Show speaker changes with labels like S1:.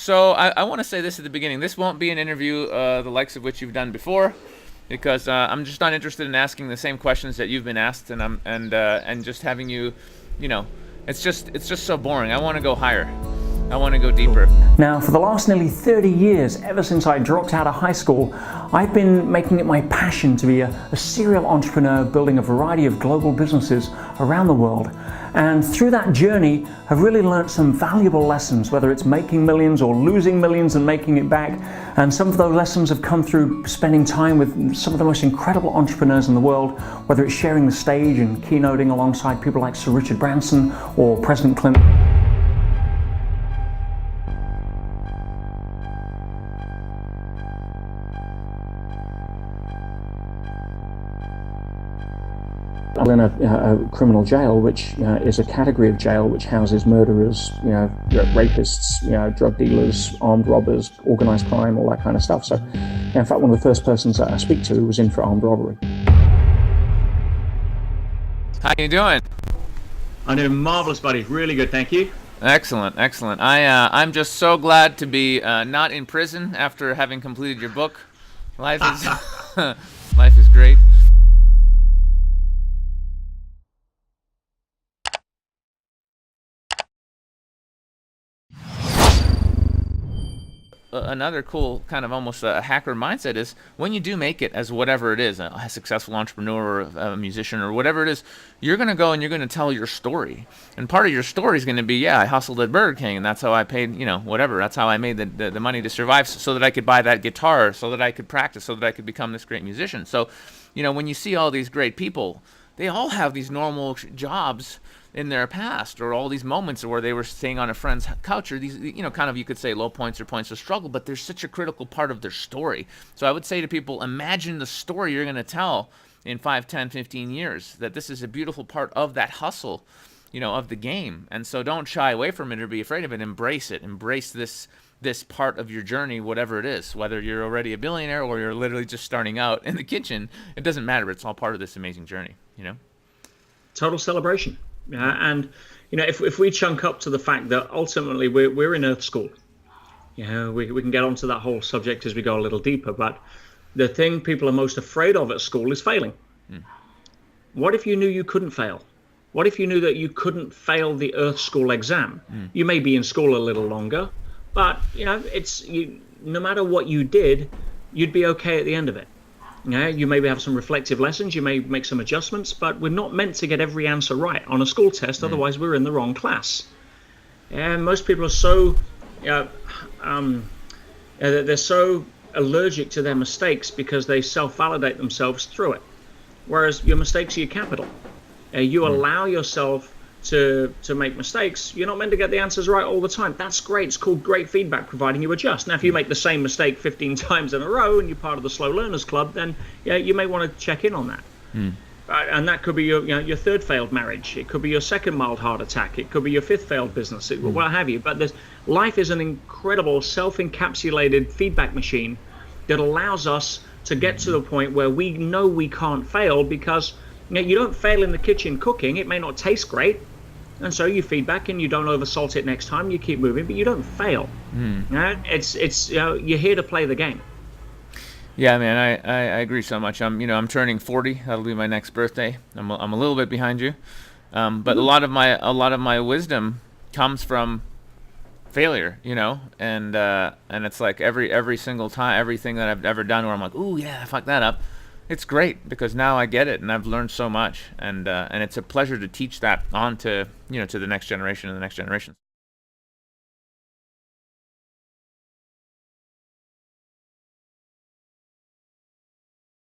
S1: So I want to say this at the beginning. This won't be an interview the likes of which you've done before, because I'm just not interested in asking the same questions that you've been asked, and just having you, you know, it's just so boring. I want to go higher. I want to go deeper.
S2: Now, for the last nearly 30 years, ever since I dropped out of high school, I've been making it my passion to be a serial entrepreneur, building a variety of global businesses around the world. And through that journey, I've really learned some valuable lessons, whether it's making millions or losing millions and making it back. And some of those lessons have come through spending time with some of the most incredible entrepreneurs in the world, whether it's sharing the stage and keynoting alongside people like Sir Richard Branson or President Clinton. In a criminal jail, which is a category of jail which houses murderers, rapists, drug dealers, armed robbers, organized crime, all that kind of stuff. So, in fact, one of the first persons that I speak to was in for armed robbery.
S1: How you doing?
S3: I'm doing marvelous, buddy. Really good, thank you.
S1: Excellent, excellent. I'm just so glad to be not in prison after having completed your book. Life is life is great. Another cool kind of almost a hacker mindset is when you do make it as whatever it is, a successful entrepreneur or a musician or whatever it is, you're going to go and you're going to tell your story. And part of your story is going to be, yeah, I hustled at Burger King and that's how I paid, whatever. That's how I made the money to survive so that I could buy that guitar, so that I could practice, so that I could become this great musician. So, when you see all these great people, they all have these normal jobs in their past, or all these moments where they were staying on a friend's couch, or these, kind of, you could say, low points or points of struggle, but they're such a critical part of their story. So I would say to people, imagine the story you're going to tell in 5, 10, 15 years, that this is a beautiful part of that hustle, of the game. And so don't shy away from it or be afraid of it. Embrace it. Embrace this part of your journey, whatever it is, whether you're already a billionaire or you're literally just starting out in the kitchen. It doesn't matter. It's all part of this amazing journey,
S3: Total celebration. And if we chunk up to the fact that ultimately we're in Earth School, we can get onto that whole subject as we go a little deeper. But the thing people are most afraid of at school is failing. What if you knew you couldn't fail? What if you knew that you couldn't fail the Earth School exam? You may be in school a little longer, but no matter what you did, you'd be okay at the end of it. You maybe have some reflective lessons, you may make some adjustments, but we're not meant to get every answer right on a school test, otherwise we're in the wrong class. And most people are so they're so allergic to their mistakes because they self-validate themselves through it. Whereas your mistakes are your capital. You allow yourself to make mistakes. You're not meant to get the answers right all the time. That's great. It's called great feedback, providing you adjust. Now, if you make the same mistake 15 times in a row and you're part of the slow learners club, then you may want to check in on that. And that could be your third failed marriage. It could be your second mild heart attack. It could be your fifth failed business, what have you. But life is an incredible self-encapsulated feedback machine that allows us to get to the point where we know we can't fail, because you don't fail in the kitchen cooking. It may not taste great. And so you feedback and you don't oversalt it next time. You keep moving, but you don't fail. It's you're here to play the game.
S1: Yeah, man, I agree so much. I'm turning 40. That'll be my next birthday. I'm a little bit behind you, but a lot of my wisdom comes from failure, and it's like every single time, everything that I've ever done where I'm like, ooh, yeah, I fucked that up. It's great because now I get it and I've learned so much, and it's a pleasure to teach that on to to the next generation and the next generation.